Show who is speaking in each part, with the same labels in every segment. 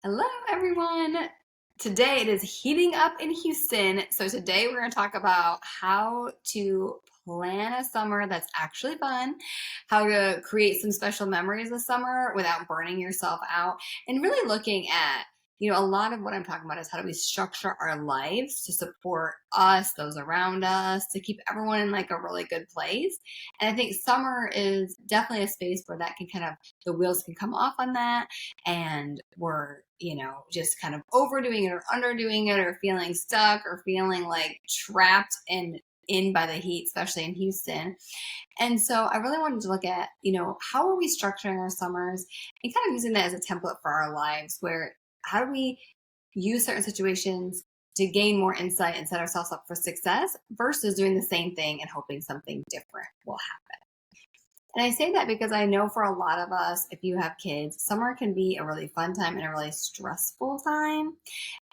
Speaker 1: Hello, everyone. Today it is heating up in Houston. So, today we're going to talk about how to plan a summer that's actually fun, how to create some special memories this summer without burning yourself out, and really looking at a lot of what I'm talking about is how do we structure our lives to support us, those around us, to keep everyone in like a really good place. And I think summer is definitely a space where that can the wheels can come off on that and we're just kind of overdoing it or underdoing it or feeling stuck or feeling like trapped and in by the heat, especially in Houston. And so I really wanted to look at how are we structuring our summers and kind of using that as a template for our lives, where how do we use certain situations to gain more insight and set ourselves up for success versus doing the same thing and hoping something different will happen. And I say that because I know for a lot of us, if you have kids, summer can be a really fun time and a really stressful time.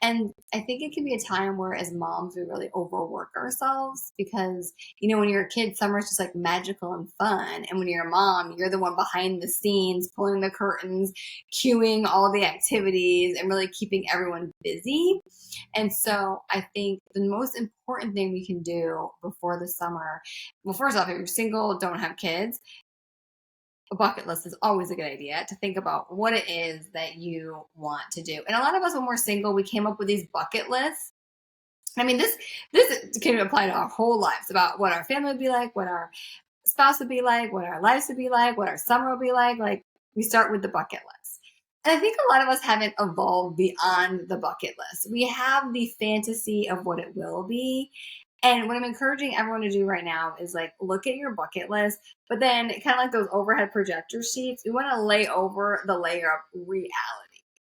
Speaker 1: And I think it can be a time where, as moms, we really overwork ourselves because, when you're a kid, summer is just like magical and fun. And when you're a mom, you're the one behind the scenes, pulling the curtains, cueing all the activities, and really keeping everyone busy. And so I think the most important thing we can do before the summer, well, first off, if you're single, don't have kids, a bucket list is always a good idea to think about what it is that you want to do. And a lot of us, when we're single, we came up with these bucket lists. I mean, this can apply to our whole lives about what our family would be like, what our spouse would be like, what our lives would be like, what our summer would be like. Like, we start with the bucket list. And I think a lot of us haven't evolved beyond the bucket list. We have the fantasy of what it will be. And what I'm encouraging everyone to do right now is like look at your bucket list, but then kind of like those overhead projector sheets, we want to lay over the layer of reality.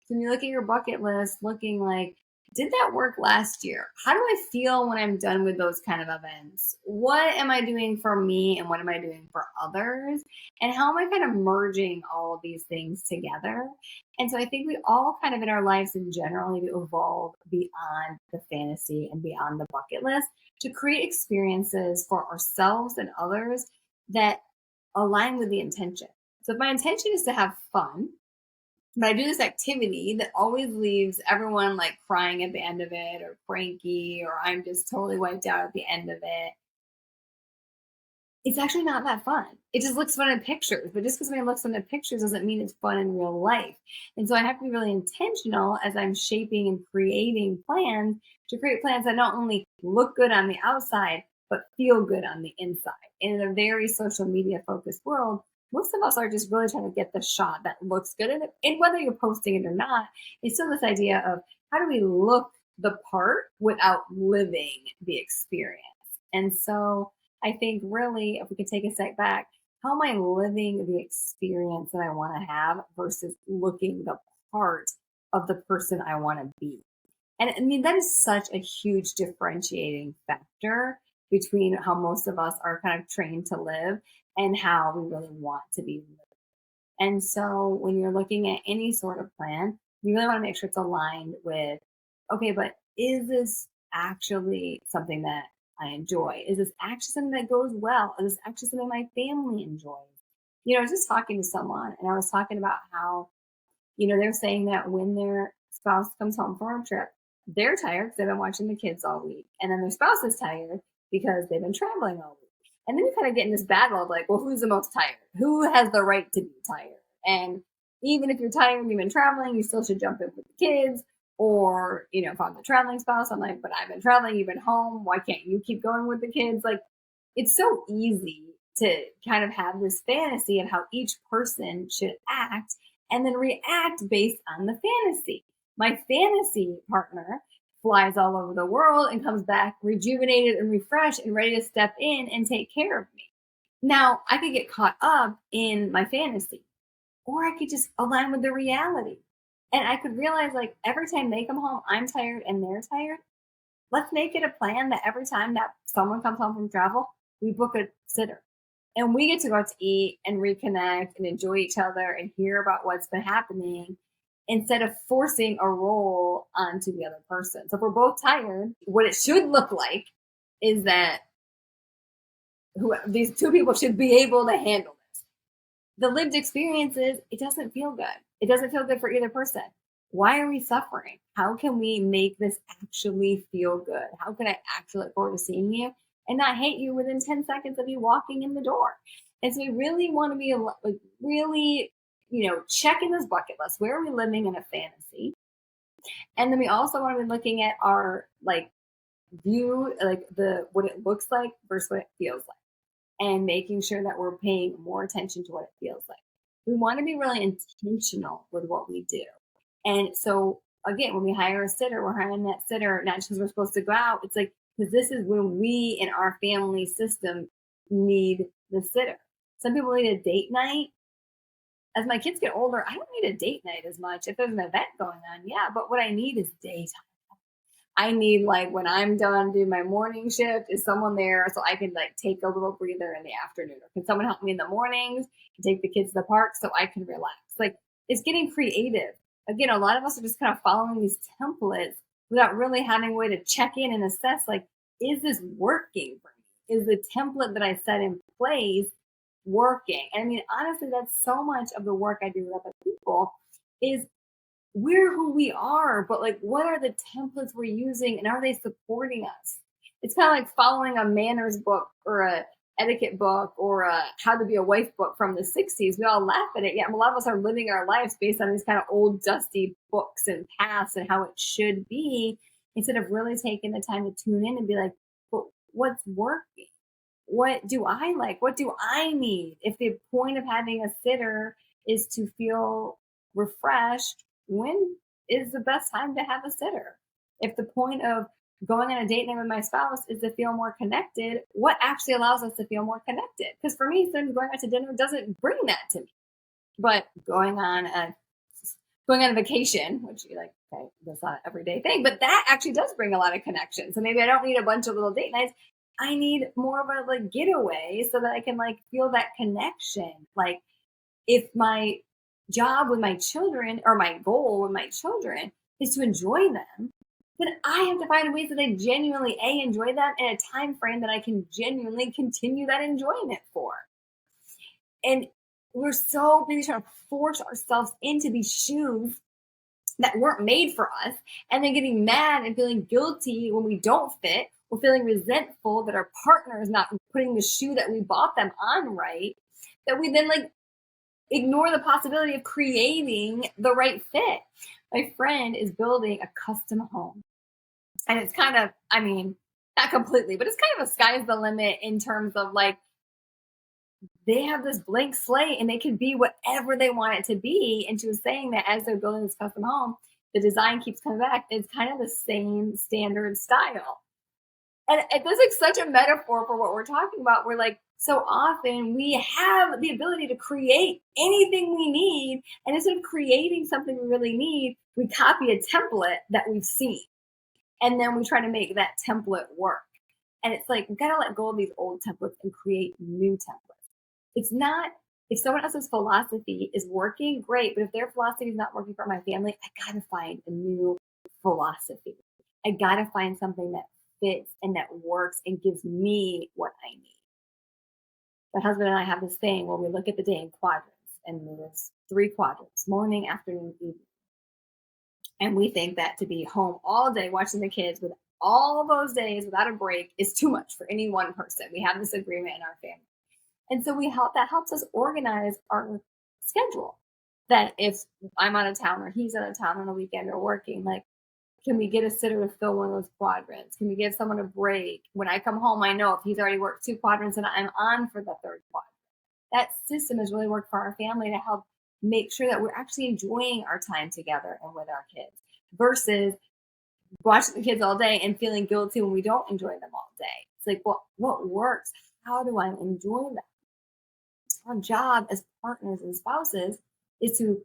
Speaker 1: So when you look at your bucket list, looking like, did that work last year? How do I feel when I'm done with those kind of events? What am I doing for me and what am I doing for others? And how am I kind of merging all of these things together? And so I think we all kind of in our lives in general need to evolve beyond the fantasy and beyond the bucket list to create experiences for ourselves and others that align with the intention. So if my intention is to have fun, but I do this activity that always leaves everyone like crying at the end of it or cranky or I'm just totally wiped out at the end of it, it's actually not that fun. It just looks fun in pictures, but just because something looks fun in pictures doesn't mean it's fun in real life. And so I have to be really intentional as I'm shaping and creating plans to create plans that not only look good on the outside, but feel good on the inside. And in a very social media focused world, most of us are just really trying to get the shot that looks good. And whether you're posting it or not, it's still this idea of how do we look the part without living the experience. And so I think really, if we could take a step back, how am I living the experience that I want to have versus looking the part of the person I want to be? And I mean, that is such a huge differentiating factor between how most of us are kind of trained to live and how we really want to be living. And so when you're looking at any sort of plan, you really want to make sure it's aligned with, okay, but is this actually something that I enjoy? Is this actually something that goes well? Is this actually something my family enjoys? I was just talking to someone and I was talking about how, they're saying that when their spouse comes home from a trip, they're tired because they've been watching the kids all week. And then their spouse is tired because they've been traveling all week. And then you kind of get in this battle of like, well, who's the most tired? Who has the right to be tired? And even if you're tired and you've been traveling, you still should jump in with the kids. Or, if I'm the traveling spouse, I'm like, but I've been traveling, you've been home. Why can't you keep going with the kids? Like, it's so easy to kind of have this fantasy of how each person should act and then react based on the fantasy. My fantasy partner flies all over the world and comes back rejuvenated and refreshed and ready to step in and take care of me. Now, I could get caught up in my fantasy, or I could just align with the reality. And I could realize like every time they come home, I'm tired and they're tired. Let's make it a plan that every time that someone comes home from travel, we book a sitter. And we get to go out to eat and reconnect and enjoy each other and hear about what's been happening instead of forcing a role onto the other person. So if we're both tired, what it should look like is that these two people should be able to handle this. The lived experience is it doesn't feel good. It doesn't feel good for either person. Why are we suffering? How can we make this actually feel good? How can I actually look forward to seeing you and not hate you within 10 seconds of you walking in the door? And so we really want to be like really, checking this bucket list. Where are we living in a fantasy? And then we also want to be looking at our like view, like the what it looks like versus what it feels like, and making sure that we're paying more attention to what it feels like. We want to be really intentional with what we do. And so again, when we hire a sitter, we're hiring that sitter not just because we're supposed to go out. It's like because this is when we in our family system need the sitter. Some people need a date night. As my kids get older, I don't need a date night as much. If there's an event going on, yeah, but what I need is daytime. I need like when I'm done doing my morning shift, is someone there so I can like take a little breather in the afternoon? Or can someone help me in the mornings and take the kids to the park so I can relax? Like it's getting creative. Again, a lot of us are just kind of following these templates without really having a way to check in and assess like, is this working for me? Is the template that I set in place working? And I mean, honestly, that's so much of the work I do with other people is we're who we are, but like, what are the templates we're using and are they supporting us? It's kind of like following a manners book or a etiquette book or a how to be a wife book from the 60s. We all laugh at it. Yeah, a lot of us are living our lives based on these kind of old, dusty books and paths and how it should be instead of really taking the time to tune in and be like, but what's working? What do I like? What do I need? If the point of having a sitter is to feel refreshed, when is the best time to have a sitter? If the point of going on a date night with my spouse is to feel more connected, what actually allows us to feel more connected? Because for me, sometimes going out to dinner doesn't bring that to me. But going on a vacation, which you like, okay, that's not an everyday thing, but that actually does bring a lot of connection. So maybe I don't need a bunch of little date nights. I need more of a like getaway so that I can like feel that connection. Like if my job with my children or my goal with my children is to enjoy them, then I have to find ways that I genuinely enjoy them in a time frame that I can genuinely continue that enjoyment for. And we're so busy trying to force ourselves into these shoes that weren't made for us, and then getting mad and feeling guilty when we don't fit. We're feeling resentful that our partner is not putting the shoe that we bought them on right, that we then like ignore the possibility of creating the right fit. My friend is building a custom home. And it's kind of, I mean, not completely, but it's kind of a sky's the limit in terms of like, they have this blank slate and they can be whatever they want it to be. And she was saying that as they're building this custom home, the design keeps coming back. It's kind of the same standard style. And this is like such a metaphor for what we're talking about. We're like, so often we have the ability to create anything we need. And instead of creating something we really need, we copy a template that we've seen. And then we try to make that template work. And it's like, we got to let go of these old templates and create new templates. It's not, if someone else's philosophy is working, great. But if their philosophy is not working for my family, I got to find a new philosophy. I got to find something that fits and that works and gives me what I need. My husband and I have this thing where we look at the day in quadrants, and there's 3 quadrants: morning, afternoon, evening. And we think that to be home all day watching the kids with all those days without a break is too much for any one person. We have this agreement in our family. And so that helps us organize our schedule. That if I'm out of town or he's out of town on a weekend or working, like, can we get a sitter to fill one of those quadrants? Can we give someone a break? When I come home, I know if he's already worked 2 quadrants and I'm on for the 3rd quadrant. That system has really worked for our family to help make sure that we're actually enjoying our time together and with our kids versus watching the kids all day and feeling guilty when we don't enjoy them all day. It's like, well, what works? How do I enjoy them? Our job as partners and spouses is to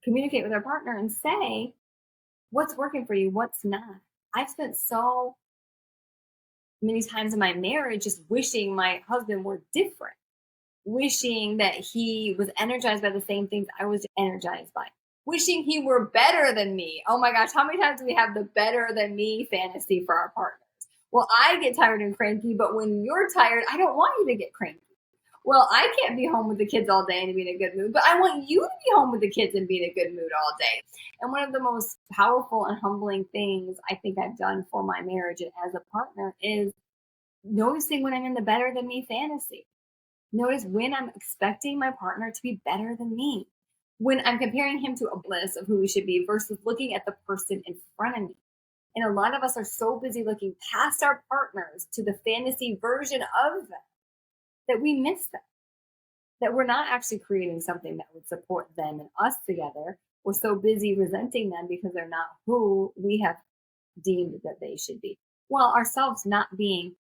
Speaker 1: communicate with our partner and say, what's working for you? What's not? I've spent so many times in my marriage just wishing my husband were different, wishing that he was energized by the same things I was energized by, wishing he were better than me. Oh my gosh, how many times do we have the better than me fantasy for our partners? Well, I get tired and cranky, but when you're tired, I don't want you to get cranky. Well, I can't be home with the kids all day and be in a good mood, but I want you to be home with the kids and be in a good mood all day. And one of the most powerful and humbling things I think I've done for my marriage and as a partner is noticing when I'm in the better than me fantasy. Notice when I'm expecting my partner to be better than me. When I'm comparing him to a list of who we should be versus looking at the person in front of me. And a lot of us are so busy looking past our partners to the fantasy version of them that we miss them, that we're not actually creating something that would support them and us together. We're so busy resenting them because they're not who we have deemed that they should be. Well, ourselves not being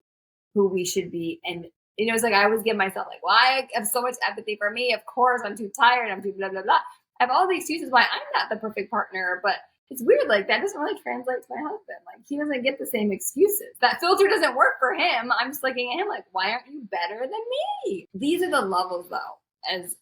Speaker 1: who we should be. And, it's like I always give myself, like, well, I have so much empathy for me. Of course, I'm too tired. I'm too blah, blah, blah. I have all the excuses why I'm not the perfect partner, but it's weird. Like, that doesn't really translate to my husband. Like, he doesn't get the same excuses. That filter doesn't work for him. I'm just looking at him like, why aren't you better than me? These are the levels, though, as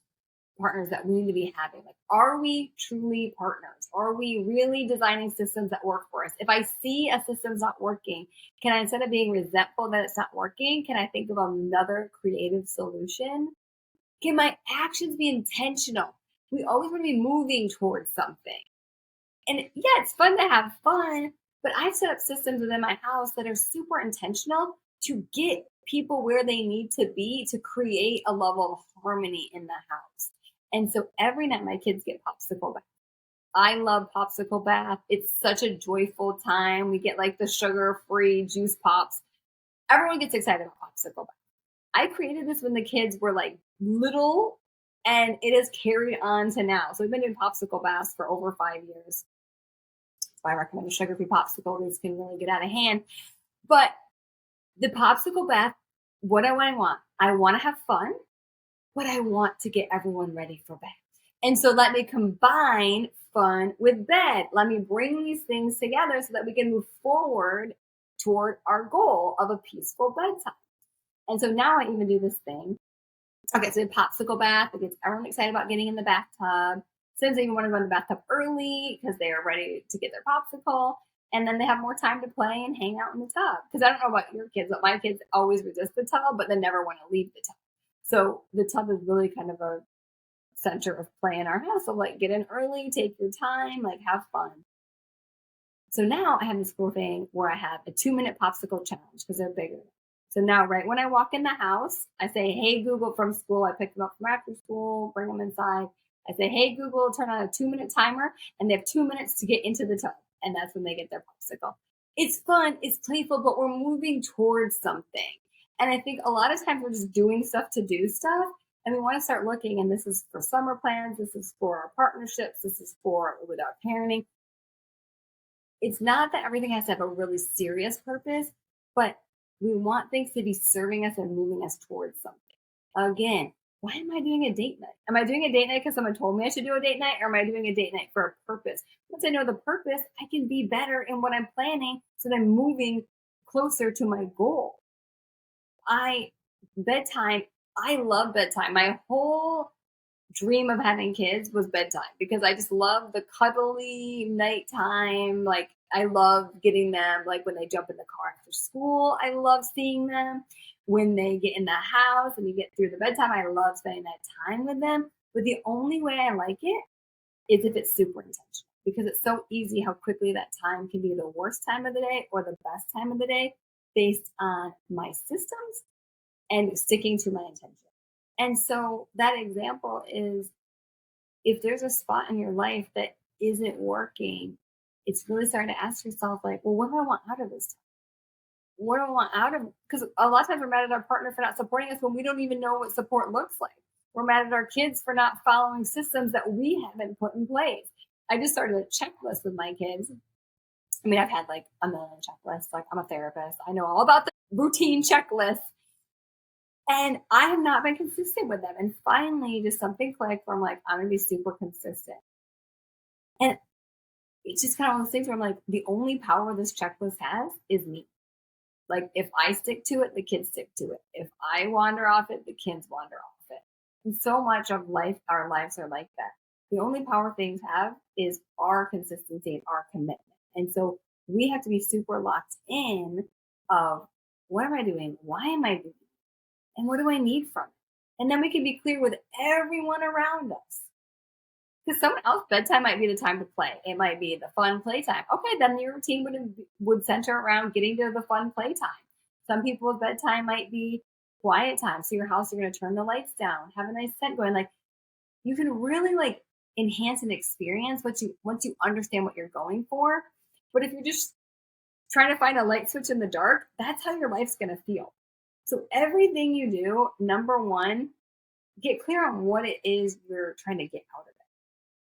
Speaker 1: partners that we need to be having. Like, are we truly partners? Are we really designing systems that work for us? If I see a system's not working, can I, instead of being resentful that it's not working, can I think of another creative solution? Can my actions be intentional? We always want to be moving towards something. And yeah, it's fun to have fun, but I've set up systems within my house that are super intentional to get people where they need to be to create a level of harmony in the house. And so every night my kids get popsicle bath. I love popsicle bath. It's such a joyful time. We get like the sugar-free juice pops. Everyone gets excited about popsicle bath. I created this when the kids were like little, and it has carried on to now. So we've been doing popsicle baths for over 5 years. That's why I recommend a sugar-free popsicle. These can really get out of hand. But the popsicle bath, what do I want? I want to have fun, but I want to get everyone ready for bed. And so let me combine fun with bed. Let me bring these things together so that we can move forward toward our goal of a peaceful bedtime. And so now I even do this thing. Okay, so a popsicle bath. It gets everyone excited about getting in the bathtub. Sometimes they even want to go in the bathtub early because they are ready to get their popsicle. And then they have more time to play and hang out in the tub. Because I don't know about your kids, but my kids always resist the tub, but then never want to leave the tub. So the tub is really kind of a center of play in our house. So like, get in early, take your time, like have fun. So now I have this cool thing where I have a 2-minute popsicle challenge because they're bigger. So now, right when I walk in the house, I say, hey, Google, from school. I pick them up from after school, bring them inside. I say, hey, Google, turn on a 2-minute timer. And they have 2 minutes to get into the tub. And that's when they get their popsicle. It's fun, it's playful, but we're moving towards something. And I think a lot of times we're just doing stuff to do stuff. And we want to start looking, and this is for summer plans, this is for our partnerships, this is for with our parenting. It's not that everything has to have a really serious purpose, but we want things to be serving us and moving us towards something. Again, why am I doing a date night? Am I doing a date night because someone told me I should do a date night, or am I doing a date night for a purpose? Once I know the purpose, I can be better in what I'm planning so that I'm moving closer to my goal. Bedtime, I love bedtime. My whole dream of having kids was bedtime because I just love the cuddly nighttime. Like, I love getting them, like when they jump in the car after school, I love seeing them. When they get in the house and we get through the bedtime, I love spending that time with them. But the only way I like it is if it's super intentional, because it's so easy how quickly that time can be the worst time of the day or the best time of the day based on my systems and sticking to my intention. And so that example is, if there's a spot in your life that isn't working, it's really starting to ask yourself, like, well, what do I want out of this time? What do I want out of it? Because a lot of times we're mad at our partner for not supporting us when we don't even know what support looks like. We're mad at our kids for not following systems that we haven't put in place. I just started a checklist with my kids. I mean, I've had like a million checklists. Like, I'm a therapist. I know all about the routine checklists. And I have not been consistent with them. And finally, just something clicked where I'm like, I'm going to be super consistent. And it's just kind of one of those things where I'm like, the only power this checklist has is me. Like, if I stick to it, the kids stick to it. If I wander off it, the kids wander off it. And so much of life, our lives are like that. The only power things have is our consistency and our commitment. And so we have to be super locked in of, what am I doing? Why am I doing it? And what do I need from it? And then we can be clear with everyone around us. Because someone else bedtime might be the time to play. It might be the fun playtime. Okay, then your routine would center around getting to the fun playtime. Some people's bedtime might be quiet time. So your house, you're going to turn the lights down, have a nice scent going. Like you can really like enhance an experience once you understand what you're going for. But if you're just trying to find a light switch in the dark, that's how your life's going to feel. So everything you do, number one, get clear on what it is you're trying to get out of it.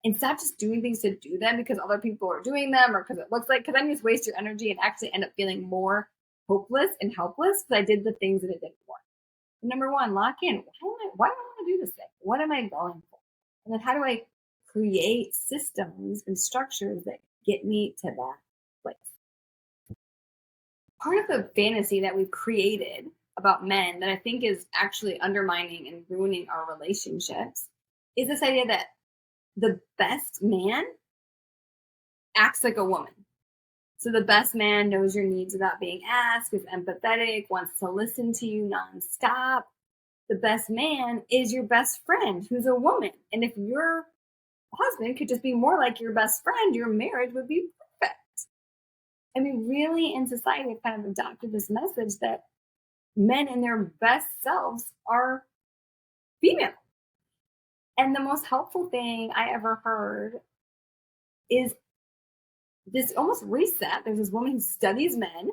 Speaker 1: And stop just doing things to do them because other people are doing them or because it looks like, because then you just waste your energy and actually end up feeling more hopeless and helpless because I did the things that it didn't work. Number one, lock in. Why do I want to do this thing? What am I going for? And then how do I create systems and structures that get me to that place? Part of the fantasy that we've created about men that I think is actually undermining and ruining our relationships is this idea that the best man acts like a woman. So the best man knows your needs without being asked, is empathetic, wants to listen to you nonstop. The best man is your best friend who's a woman. And if your husband could just be more like your best friend, your marriage would be perfect. I mean, really, in society, have kind of adopted this message that men in their best selves are female. And the most helpful thing I ever heard is this almost reset. There's this woman who studies men,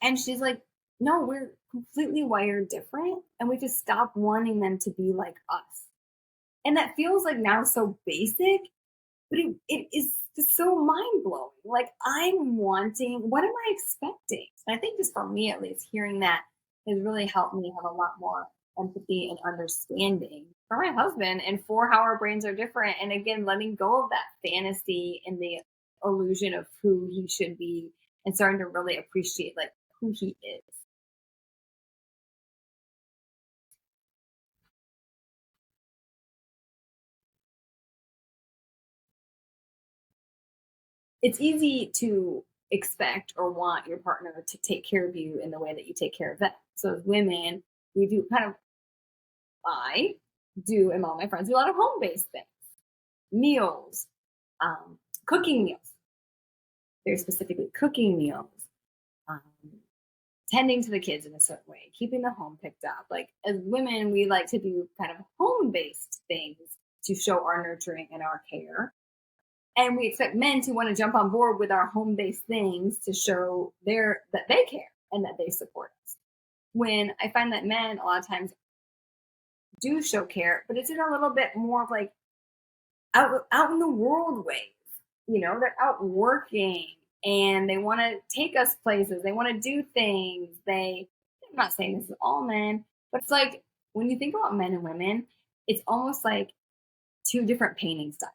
Speaker 1: and she's like, no, we're completely wired different, and we just stop wanting them to be like us. And that feels like now so basic, but it is just so mind blowing. Like, I'm wanting, what am I expecting? And I think just for me, at least, hearing that has really helped me have a lot more empathy and understanding for my husband and for how our brains are different. And again, letting go of that fantasy and the illusion of who he should be and starting to really appreciate like who he is. It's easy to expect or want your partner to take care of you in the way that you take care of them. So as women, we do kind of, I do, and all my friends do a lot of home based things, meals, cooking meals, very specifically cooking meals, um, tending to the kids in a certain way, keeping the home picked up. Like as women, we like to do kind of home based things to show our nurturing and our care. And we expect men to want to jump on board with our home based things to show that they care and that they support us. When I find that men a lot of times do show care, but it's in a little bit more of like out in the world ways. You know, they're out working and they want to take us places. They want to do things. I'm not saying this is all men, but it's like when you think about men and women, it's almost like two different painting styles.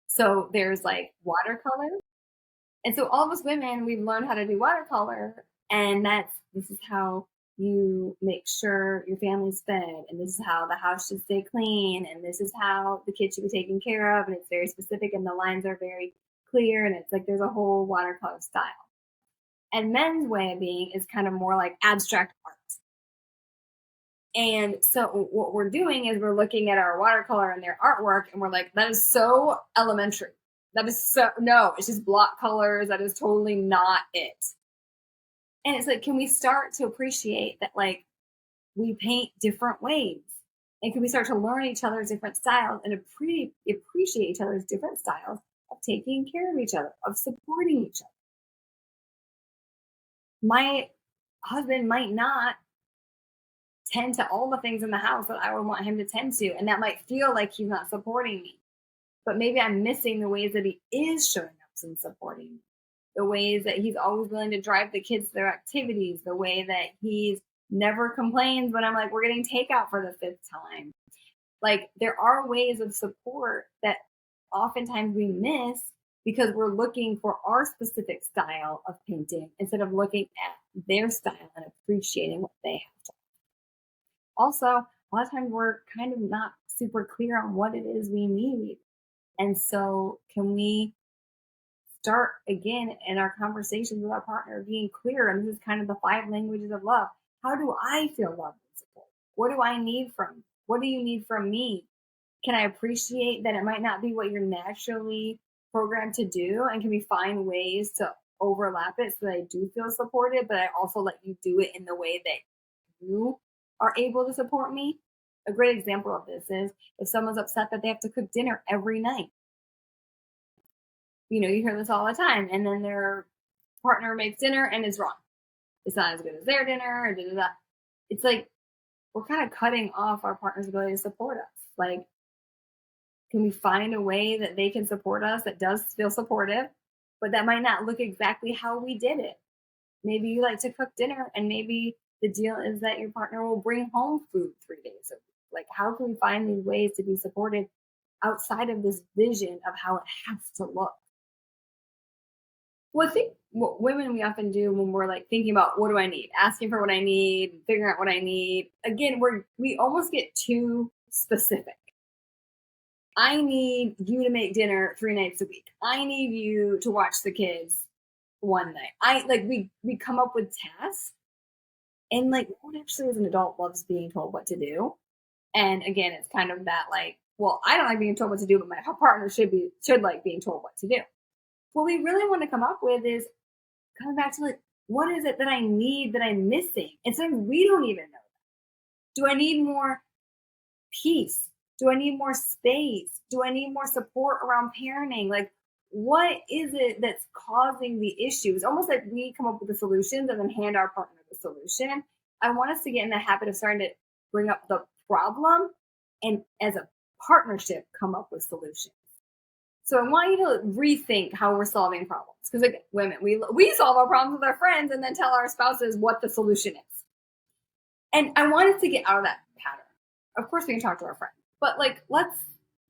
Speaker 1: So there's like watercolor. And so all of us women, we've learned how to do watercolor. And this is how you make sure your family's fed. And this is how the house should stay clean. And this is how the kids should be taken care of. And it's very specific and the lines are very clear. And it's like there's a whole watercolor style. And men's way of being is kind of more like abstract art. And so what we're doing is we're looking at our watercolor and their artwork and we're like, that is so elementary. That is so, no, it's just block colors. That is totally not it. And it's like, can we start to appreciate that, like, we paint different ways? And can we start to learn each other's different styles and appreciate each other's different styles of taking care of each other, of supporting each other? My husband might not tend to all the things in the house that I would want him to tend to. And that might feel like he's not supporting me. But maybe I'm missing the ways that he is showing up and supporting me. The ways that he's always willing to drive the kids to their activities. The way that he's never complains when I'm like, we're getting takeout for the fifth time. Like there are ways of support that oftentimes we miss because we're looking for our specific style of painting instead of looking at their style and appreciating what they have to. Also, a lot of times we're kind of not super clear on what it is we need. And so, can we start again in our conversations with our partner being clear? And this is kind of the 5 languages of love. How do I feel loved and supported? What do I need from you? What do you need from me? Can I appreciate that it might not be what you're naturally programmed to do? And can we find ways to overlap it so that I do feel supported, but I also let you do it in the way that you are able to support me? A great example of this is if someone's upset that they have to cook dinner every night. You hear this all the time, and then their partner makes dinner and is wrong. It's not as good as their dinner, or da da da. It's like we're kind of cutting off our partner's ability to support us. Like, can we find a way that they can support us that does feel supportive, but that might not look exactly how we did it? Maybe you like to cook dinner, and maybe the deal is that your partner will bring home food 3 days a week. Like, how can we find these ways to be supported outside of this vision of how it has to look? Well, I think what women we often do when we're like thinking about what do I need, asking for what I need, figuring out what I need. Again, we almost get too specific. I need you to make dinner 3 nights a week. I need you to watch the kids one night. We come up with tasks, and like no one actually as an adult loves being told what to do. And again, it's kind of that like, well, I don't like being told what to do, but my partner should like being told what to do. What we really want to come up with is coming back to like, what is it that I need that I'm missing? And sometimes we don't even know. Do I need more peace? Do I need more space? Do I need more support around parenting? Like, what is it that's causing the issue? It's almost like we come up with the solutions and then hand our partner the solution. I want us to get in the habit of starting to bring up the problem and as a partnership come up with solutions. So I want you to rethink how we're solving problems. Because like women, we solve our problems with our friends and then tell our spouses what the solution is. And I want us to get out of that pattern. Of course, we can talk to our friends, but like let's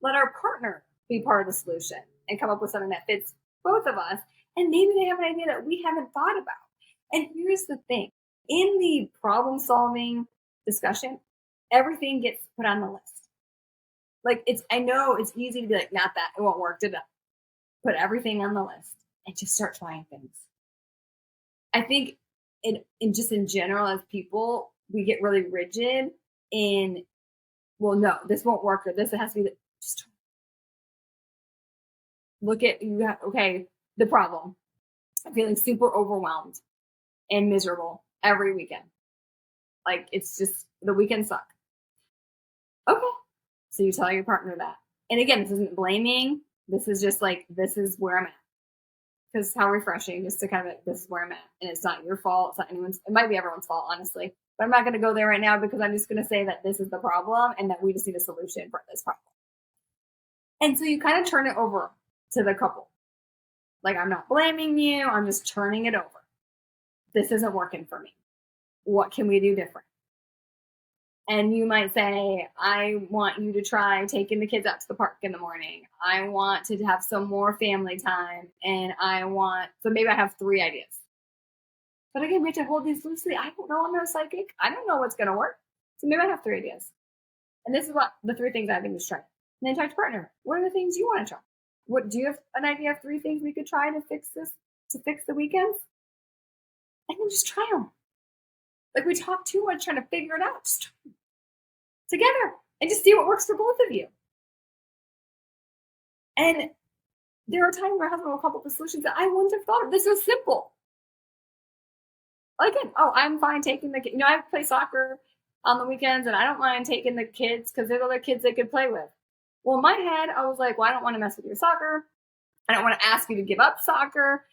Speaker 1: let our partner be part of the solution and come up with something that fits both of us. And maybe they have an idea that we haven't thought about. And here's the thing: in the problem solving discussion, everything gets put on the list. Like I know it's easy to be like, not that, it won't work. Put everything on the list and just start trying things. I think in general, as people, we get really rigid in, well, no, this won't work, or this, it has to be, just look at, the problem. I'm feeling super overwhelmed and miserable every weekend. Like, it's just, the weekends suck. Okay. So you tell your partner that. And again, this isn't blaming. This is just like, this is where I'm at. Because how refreshing just to kind of, this is where I'm at. And it's not your fault. It's not anyone's, it might be everyone's fault, honestly. But I'm not going to go there right now because I'm just going to say that this is the problem and that we just need a solution for this problem. And so you kind of turn it over to the couple. Like, I'm not blaming you. I'm just turning it over. This isn't working for me. What can we do different? And you might say, I want you to try taking the kids out to the park in the morning. I want to have some more family time. And so maybe I have 3 ideas. But again, we have to hold these loosely. I don't know. I'm not a psychic. I don't know what's going to work. So maybe I have 3 ideas. And this is what the 3 things I think you should try. And then talk to partner. What are the things you want to try? What do you have an idea of 3 things we could try to fix this, to fix the weekends? And then just try them. Like, we talk too much trying to figure it out. Just together and just see what works for both of you. And there are times where my husband will come up with solutions that I wouldn't have thought of. This is simple. Again, I'm fine taking the kids. I play soccer on the weekends, and I don't mind taking the kids because there's other kids they could play with. Well, in my head, I was like, well, I don't want to mess with your soccer. I don't want to ask you to give up soccer,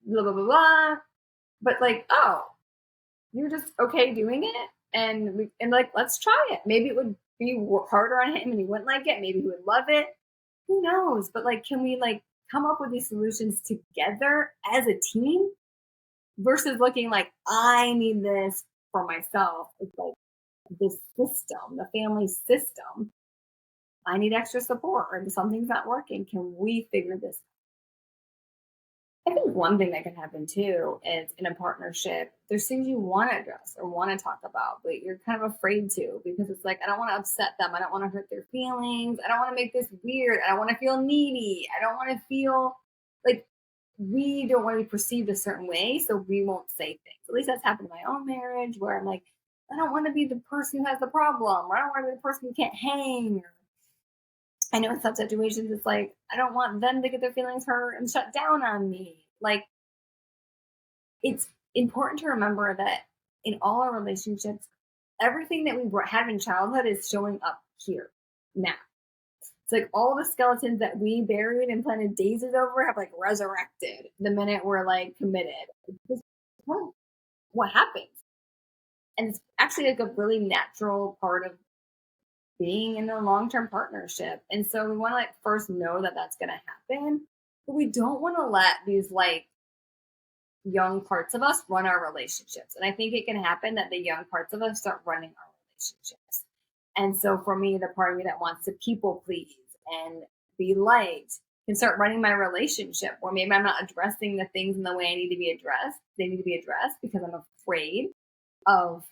Speaker 1: blah, blah, blah, blah. But like, you're just okay doing it. And let's try it. Maybe it would be harder on him and he wouldn't like it. Maybe he would love it. Who knows? But like, can we like come up with these solutions together as a team versus looking like I need this for myself? It's like this system, the family system. I need extra support, or something's not working. Can we figure this out? I think one thing that can happen too is in a partnership, there's things you want to address or want to talk about, but you're kind of afraid to because it's like, I don't want to upset them. I don't want to hurt their feelings. I don't want to make this weird. I don't want to feel needy. I don't want to feel like we don't want to be perceived a certain way. So we won't say things. At least that's happened in my own marriage where I'm like, I don't want to be the person who has the problem, or I don't want to be the person who can't hang. Or I know in some situations it's like I don't want them to get their feelings hurt and shut down on me. Like, it's important to remember that in all our relationships, everything that we had in childhood is showing up here now. It's like all the skeletons that we buried and planted daisies over have like resurrected the minute we're like committed. It's what happens. And it's actually like a really natural part of being in a long-term partnership. And so we want to like first know that that's going to happen, but we don't want to let these like young parts of us run our relationships. And I think it can happen that the young parts of us start running our relationships. And so for me, the part of me that wants to people please and be liked can start running my relationship, or maybe I'm not addressing the things in the way I need to be addressed. They need to be addressed because I'm afraid of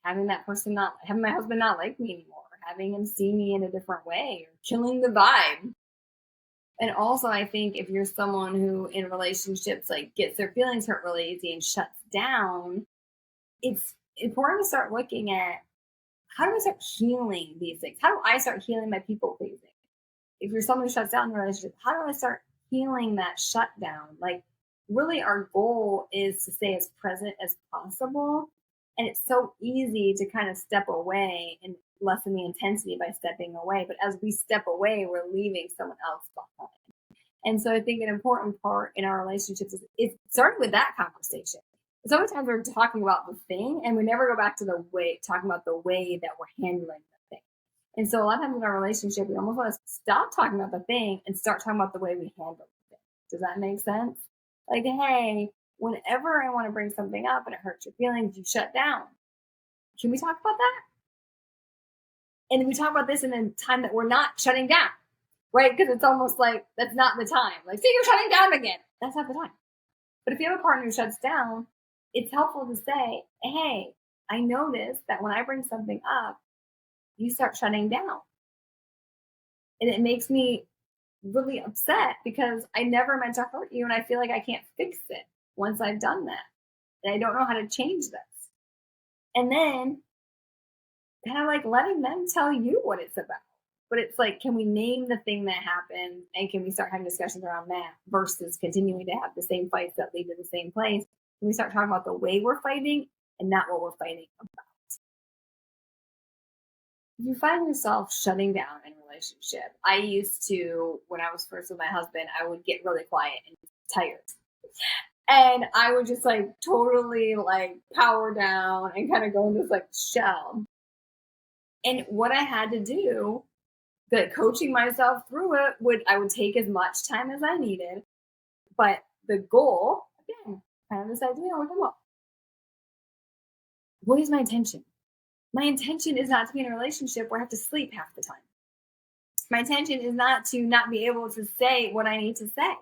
Speaker 1: having that person not having my husband not like me anymore, having him see me in a different way, or killing the vibe. And also, I think if you're someone who in relationships like gets their feelings hurt really easy and shuts down, it's important to start looking at how do I start healing these things? How do I start healing my people pleasing? If you're someone who shuts down in a relationship, how do I start healing that shutdown? Like, really, our goal is to stay as present as possible. And it's so easy to kind of step away and lessen the intensity by stepping away. But as we step away, we're leaving someone else behind. And so I think an important part in our relationships is it started with that conversation. So many times we're talking about the thing and we never go back to the way, talking about the way that we're handling the thing. And so a lot of times in our relationship, we almost want to stop talking about the thing and start talking about the way we handle the thing. Does that make sense? Like, hey, whenever I want to bring something up and it hurts your feelings, you shut down. Can we talk about that? And then we talk about this in a time that we're not shutting down, right? Because it's almost like that's not the time. Like, see, you're shutting down again. That's not the time. But if you have a partner who shuts down, it's helpful to say, hey, I notice that when I bring something up, you start shutting down. And it makes me really upset because I never meant to hurt you and I feel like I can't fix it once I've done that. And I don't know how to change this. And then kind of like letting them tell you what it's about. But it's like, can we name the thing that happened and can we start having discussions around that versus continuing to have the same fights that lead to the same place? Can we start talking about the way we're fighting and not what we're fighting about? If you find yourself shutting down in a relationship, I used to, when I was first with my husband, I would get really quiet and tired. And I would just like totally like power down and kind of go in this like shell. And what I had to do, the coaching myself through it, I would take as much time as I needed. But the goal, again, kind of this idea, what is my intention? My intention is not to be in a relationship where I have to sleep half the time. My intention is not to not be able to say what I need to say.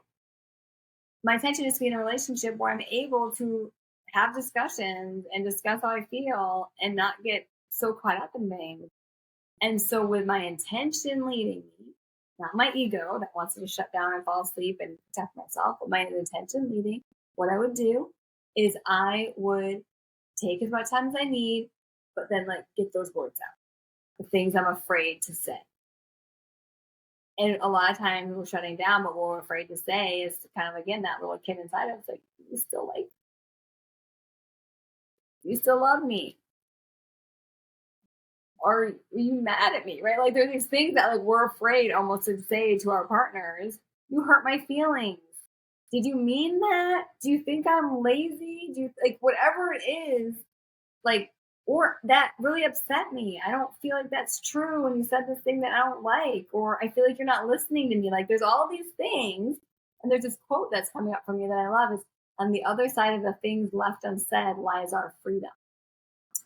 Speaker 1: My intention is to be in a relationship where I'm able to have discussions and discuss how I feel and not get so caught up in things. And so with my intention leading me, not my ego that wants me to shut down and fall asleep and protect myself, but my intention leading, what I would do is I would take as much time as I need, but then like get those words out, the things I'm afraid to say. And a lot of times we're shutting down, but what we're afraid to say is kind of, again, that little kid inside of us, like, you still love me. Or are you mad at me, right? Like there's these things that like we're afraid almost to say to our partners, you hurt my feelings. Did you mean that? Do you think I'm lazy? Do you like whatever it is, like, or that really upset me. I don't feel like that's true when you said this thing that I don't like, or I feel like you're not listening to me. Like there's all these things. And there's this quote that's coming up from me that I love is on the other side of the things left unsaid lies our freedom.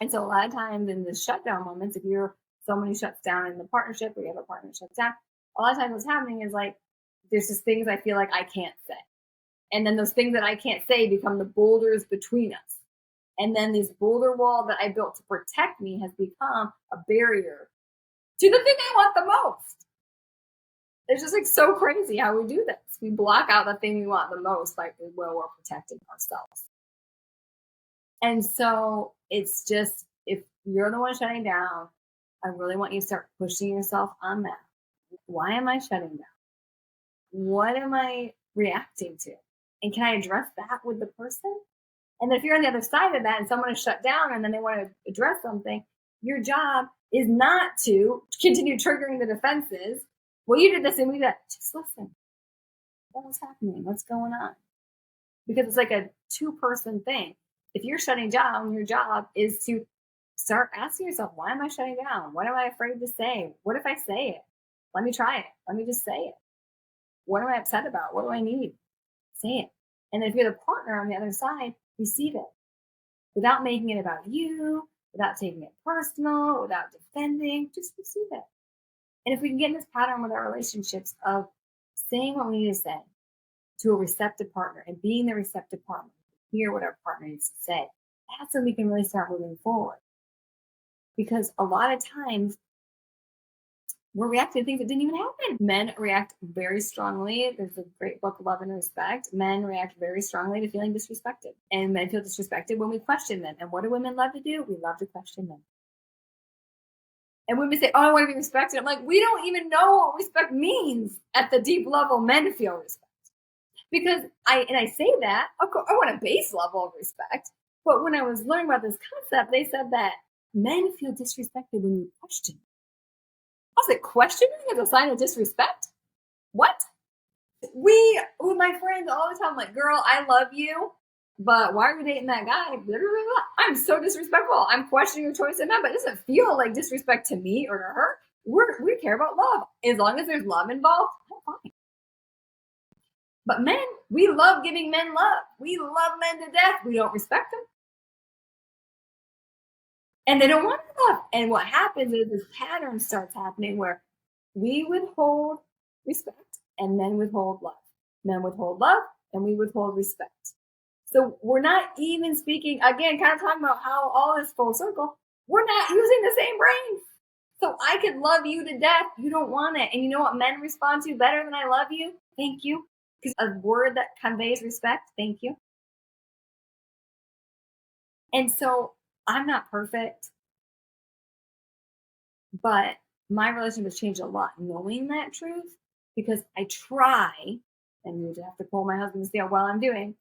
Speaker 1: And so a lot of times in the shutdown moments, if you're someone who shuts down in the partnership or you have a partner who shuts down, a lot of times what's happening is like, there's just things I feel like I can't say. And then those things that I can't say become the boulders between us. And then this boulder wall that I built to protect me has become a barrier to the thing I want the most. It's just like so crazy how we do this. We block out the thing we want the most, like when we're protecting ourselves. And so it's just if you're the one shutting down, I really want you to start pushing yourself on that. Why am I shutting down? What am I reacting to? And can I address that with the person? And if you're on the other side of that and someone is shut down and then they want to address something, your job is not to continue triggering the defenses. Well, you did this and we did that. Just listen. What's happening? What's going on? Because it's like a two-person thing. If you're shutting down, your job is to start asking yourself, why am I shutting down? What am I afraid to say? What if I say it? Let me try it. Let me just say it. What am I upset about? What do I need? Say it. And if you're the partner on the other side, receive it without making it about you, without taking it personal, without defending, just receive it. And if we can get in this pattern with our relationships of saying what we need to say to a receptive partner and being the receptive partner, hear what our partner needs to say, that's when we can really start moving forward. Because a lot of times we're reacting to things that didn't even happen. Men react very strongly. There's a great book, Love and Respect. Men react very strongly to feeling disrespected. And men feel disrespected when we question them. And what do women love to do? We love to question them. And women say, oh, I want to be respected. I'm like, we don't even know what respect means at the deep level. Men feel respect. Because I say that, of course, I want a base level of respect. But when I was learning about this concept, they said that men feel disrespected when you question. I was like, questioning is a sign of disrespect? What? We, with my friends all the time, like, girl, I love you, but why are you dating that guy? I'm so disrespectful. I'm questioning your choice of men, but it doesn't feel like disrespect to me or to her. We care about love. As long as there's love involved, I'm fine. But men, we love giving men love. We love men to death. We don't respect them. And they don't want love. And what happens is this pattern starts happening where we withhold respect and men withhold love. Men withhold love and we withhold respect. So we're not even speaking, again, kind of talking about how all this full circle, we're not using the same brain. So I could love you to death. You don't want it. And you know what men respond to better than I love you? Thank you. Because a word that conveys respect, thank you. And so I'm not perfect, but my relationship has changed a lot knowing that truth because I try, and you have to pull my husband to see how well I'm doing,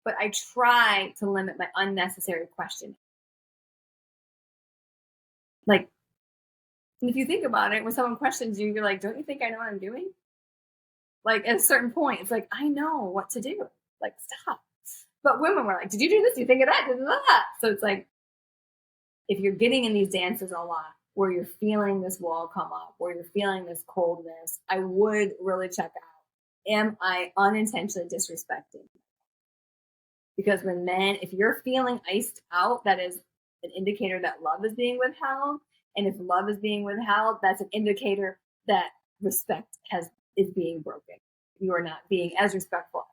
Speaker 1: but I try to limit my unnecessary questioning. Like, if you think about it, when someone questions you, you're like, don't you think I know what I'm doing? Like, at a certain point, it's like, I know what to do. Like, stop. But women were like, did you do this? Do you think of that? So it's like, if you're getting in these dances a lot, where you're feeling this wall come up, where you're feeling this coldness, I would really check out, am I unintentionally disrespecting? Because when men, if you're feeling iced out, that is an indicator that love is being withheld. And if love is being withheld, that's an indicator that respect is being broken. You are not being as respectful